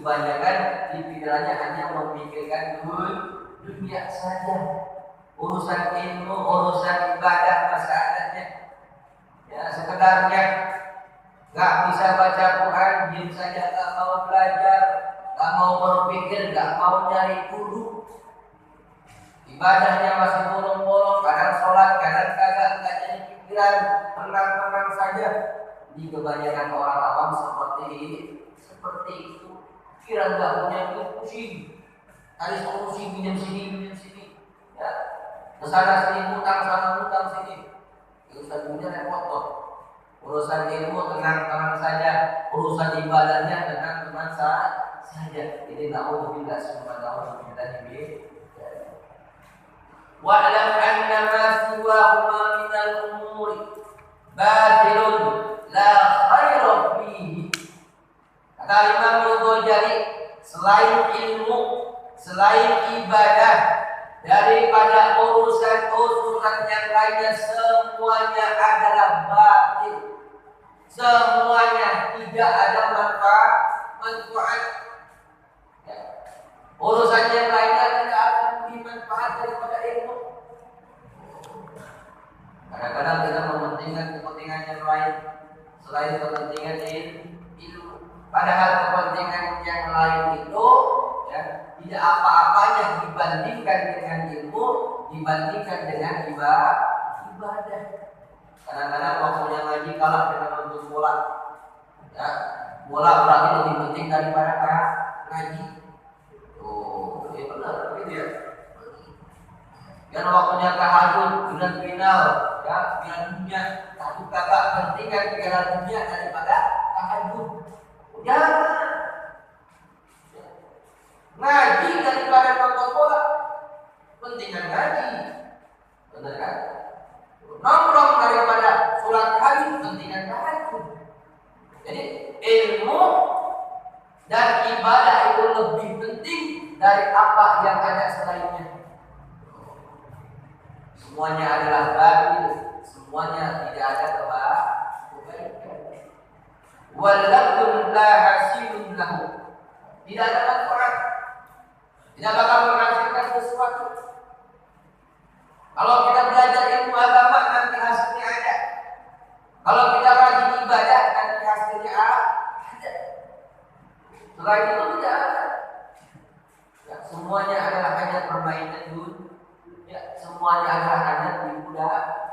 kebanyakan di pikirannya hanya memikirkan dunia saja, urusan ilmu, urusan ibadah masyarakatnya. Ya sekedarnya nggak bisa baca Quran, diam saja, nggak mau belajar, nggak mau berpikir, nggak mau nyari guru. Ibadahnya masih bolong-bolong, kadang sholat, kadang kagak, nggak jadi pikiran, tenang-tenang saja. Di kebanyakan orang awam seperti itu. Kira nggak punya itu pusing, cari solusi minum sini, ya. Kesana sini utang, sana utang sini. Urusan dunia repot toh. Urusan ilmu tenang-tenang saja, urusan ibadahnya tenang-tenang saja. Ini na'udzubillah, semua na'udzubillah ini. Wa'lam anna ma siwahuma minal umuri batilun la khaira fihi. Kata Imam Al-Ghazali, selain ilmu, selain ibadah, daripada urusan yang lainnya semuanya adalah batil. Semuanya tidak ada manfaat. Ya. Urusan yang lainnya tidak akan lebih manfaat daripada ilmu. Kadang-kadang kita mementingkan kepentingan yang lain selain kepentingan ilmu. Padahal kepentingan yang lain itu ya, tidak apa-apanya dibandingkan dengan ilmu, dibandingkan dengan ibadah. Kadang-kadang waktunya ngaji kalah dengan nonton bola. Ya, bola berarti lebih penting daripada ngaji. Oh, ini benar gitu ya. Dan waktunya tahajud, bulan final, ya, bulan dunia, tapi kakak pentingkan pikiran dunia daripada tahajud. Jangan ngaji daripada nonton bola, pentingkan ngaji, benar kan? Nongkrong daripada sholat tahajud, pentingkan tahajud. Jadi ilmu dan ibadah itu lebih penting dari apa yang ada selainnya. Semuanya adalah batil, semuanya tidak ada kebaikan. Walaupun la hasilun lahu, tidak ada manfaat, tidak bakal menghasilkan sesuatu. Kalau kita belajar ilmu agama nanti hasilnya ada. Kalau kita rajin ibadah nanti hasilnya ada. Selain itu tidak ada. Ya, semuanya adalah hanya permainan dunia. Ya, semuanya adalah hanya tipu daya.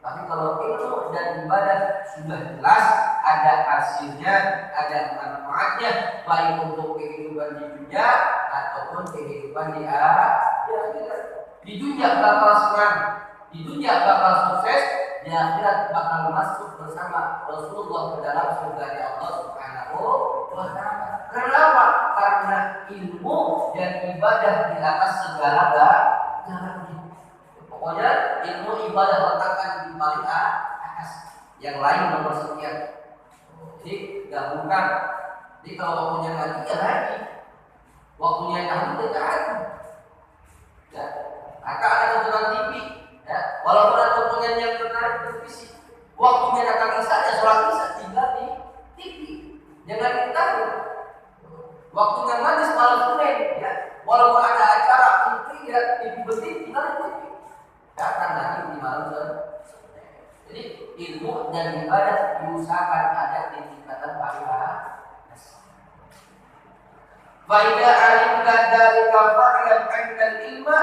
Tapi kalau ilmu dan ibadah sudah jelas ada hasilnya, ada manfaatnya, baik untuk kehidupan di dunia ataupun kehidupan di akhirat. Di dunia bakal senang, di dunia bakal sukses, di akhirat bakal masuk bersama Rasulullah ke dalam surga Allah Subhanahu wa Ta'ala. Kenapa? Karena ilmu dan ibadah di atas segala-galanya. Pokoknya ilmu ibadah letakkan di paling atas, yang lain nomor sekian. Jadi gabungkan. Jadi kalau waktunya ngaji ya ngaji, waktunya tahajud ya tahajud. Ya, maka ada tontonan TV. Ya, walaupun ada tontonan yang menarik televisi, waktunya datang isya ya sholat isya tinggal di TV. Jangan ditanggung. Waktunya manis malam Senin, ya, walaupun ada acara menteri ya TV bersih tinggal di TV. Datang lagi di malam Senin. Jadi ilmu dan ibadah diusahakan ada di tingkatan paling atas. Faidah alimka dzalika fa'lam anna al-ilma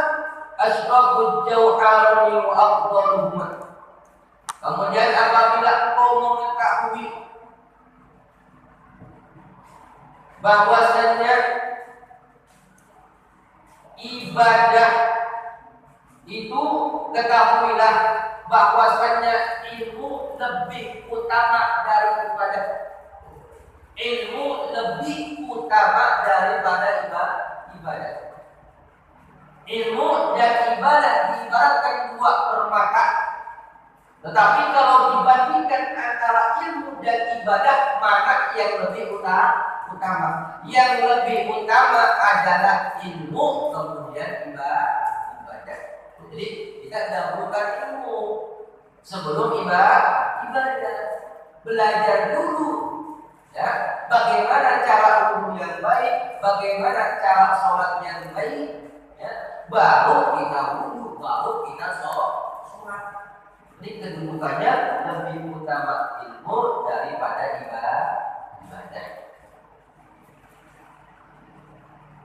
asrafud jawhari wa afdaluhuma. Kemudian apabila kau mengetahui bahwasanya ibadah itu, ketahuilah bahwasanya ilmu lebih utama dari ibadah. Ilmu lebih utama daripada ibadah. Ilmu dan ibadah diibaratkan dua permata. Tetapi kalau dibandingkan antara ilmu dan ibadah, mana yang lebih utama? Yang lebih utama adalah ilmu, kemudian ibadah. Jadi kita dahulukan ilmu sebelum ibadah. Belajar dulu ya, bagaimana cara yang baik, bagaimana cara sholat yang baik, ya, baru kita wudhu, baru kita sholat. Jadi kedudukannya lebih utama ilmu daripada ibadah.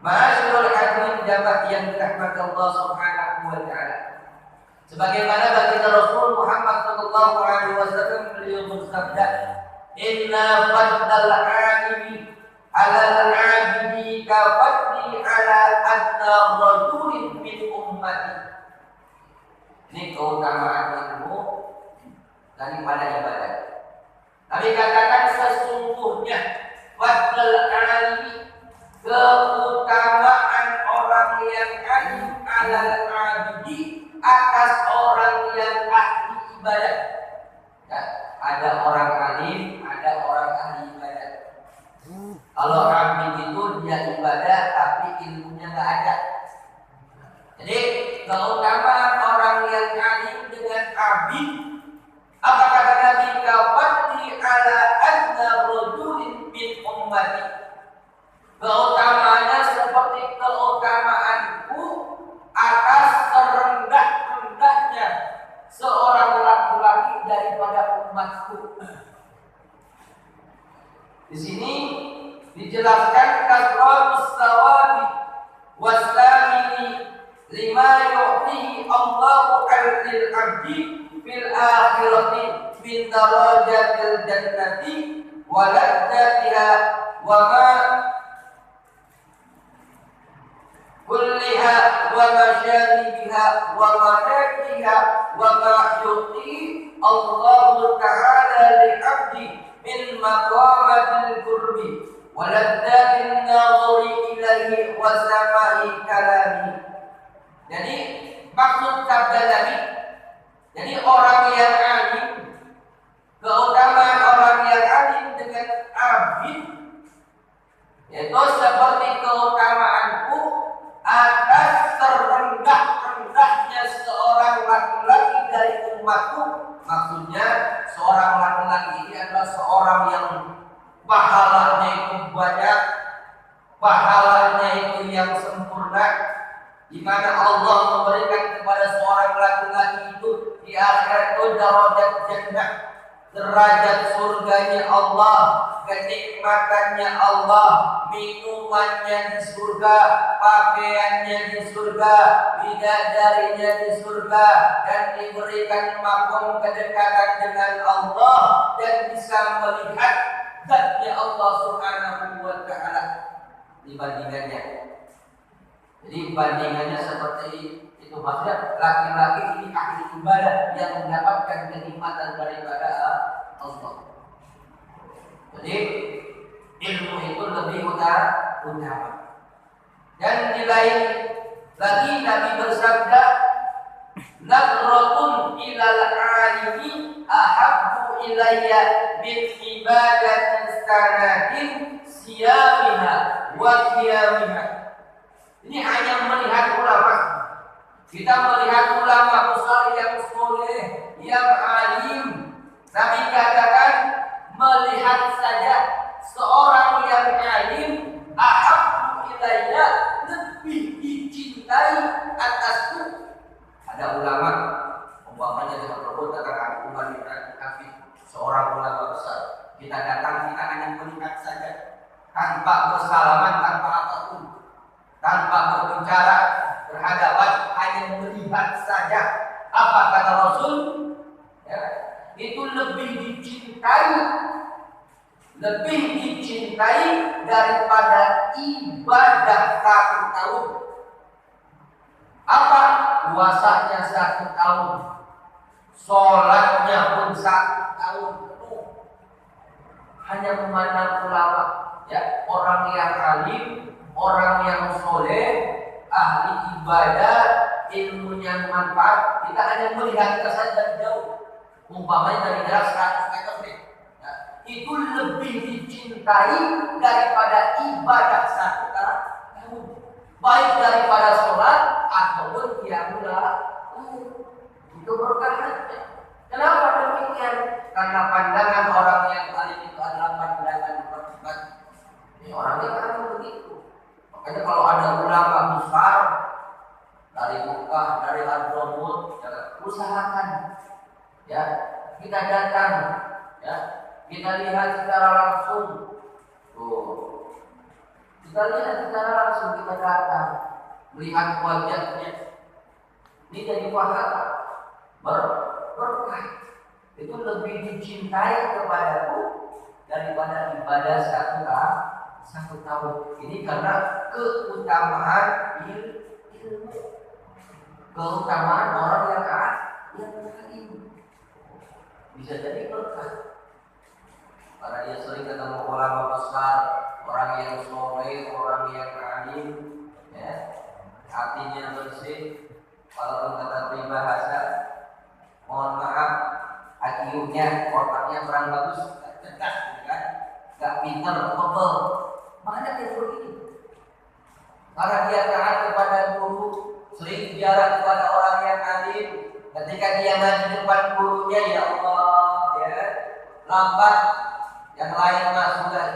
Ma'asyiral hadirin jamaah yang dirahmati Allah Subhanahu wa taala. Sebagaimana baginda Rasul Muhammad sallallahu alaihi wasallam beliau bersabda, "Inna fadlal 'alimi 'alal 'abidi ka fadli 'ala adna rajulin min ummati." Ini keutamaan ilmu daripada ibadah. Kami katakan sesungguhnya fadlal 'alimi, keutamaan orang yang alim, 'alal 'abidi, atas orang yang ahli ibadah. Ya, ada orang alim, ada orang ahli ibadah. Kalau abid itu dia ibadah tapi ilmunya nggak ada. Jadi keutamaan orang yang alim dengan abid, apa kata Nabi? Kafati ala adna rajulin min ummati. Keutamaannya seperti keutamaanku atas serendah-rendahnya seorang laki-laki daripada umatku. Di sini dijelaskan kasratus sawabi waslamini lima yu'tihi Allahu al-lil abdi fil akhirati min darajatil jannati wa ladzatiha wa ma kulliha wa masyaribiha wa manakiha wa ma yu'ti Allahu ta'ala lil abdi min maqamatil qurbi wa ladzatin nazari ilaihi wa sama'i kalami. Jadi maksud sabda Nabi, jadi orang yang alim, keutamaan orang yang alim dengan abid, yaitu seperti keutamaanku atas serendah-rendahnya seorang laki-laki dari umatku. Maksudnya seorang laki-laki ini adalah seorang yang pahalanya itu banyak, pahalanya itu yang sempurna, di mana Allah memberikan kepada seorang laki-laki itu di akhirat itu darajat jannah, derajat surganya Allah, kenikmatannya Allah, minumannya di surga, pakaiannya di surga, bidadarinya di surga, dan diberikan makom kedekatan dengan Allah dan bisa melihat zatnya Allah Subhanahu wa taala dibandingannya. Jadi bandingannya seperti itu, maksudnya laki-laki ini ahli ibadah yang mendapatkan kenikmatan daripada Allah. Jadi ilmu itu lebih utama. Dan nilai lagi Nabi bersabda, "Nadratun ilal alimi ahabbu ilayya min ibadatin sanatin siyamiha wa qiyamiha." Ini hanya melihat ulama. Kita melihat ulama besar yang soleh, yang alim. Nabi katakan melihat saja seorang yang alim ahabbu ilayya, lebih dicintai atasku. Ada ulama, umpamanya dengan Rasul katakan Umar bin Khattab, seorang ulama besar. Kita datang, kita hanya melihat saja, tanpa bersalaman, tanpa apapun, tanpa berbicara berhadapan, hanya melihat saja. Apa kata Rasul? Ya, itu lebih dicintai daripada ibadah 1 tahun. Apa? Puasanya 1 tahun, sholatnya pun 1 tahun penuh. Hanya memandang ulama, ya, orang yang alim, orang yang soleh, ahli ibadah, ilmunya manfaat. Kita hanya melihat kesan dari jauh, umpamanya dari jarak 100 meter nih, ya, itu lebih dicintai daripada ibadah 1 tahun, baik daripada sholat ataupun qiyamul lail. Itu berkahnya. Kenapa demikian? Karena pandangan orang yang alim itu adalah pandangan bersifat, ini orang yang alim begitu. Makanya kalau ada ulama besar dari Mekah, dari Hadramut, ya, usahakan ya kita datang, ya kita lihat secara langsung. Tuh, kita lihat secara langsung, kita datang melihat wajahnya. Ini jadi pahala berkah. Itu lebih dicintai kepadaku daripada ibadah satu tahun. Ini karena keutamaan ilmu, keutamaan orang yang alim. Bisa jadi berkah karena dia sering ketemu ulama besar, orang yang soleh, orang yang alim, ya, hatinya bersih. Kalau kata peribahasa, mohon maaf, IQ-nya, otaknya kurang bagus, cerdas, kan? Gak pintar, tebel. Mana dia begini? Karena dia taat kepada guru, sering bicara kepada orang yang alim. Ketika dia ngaji depan gurunya, ya Allah, ya lambat. Yang lain mah sudah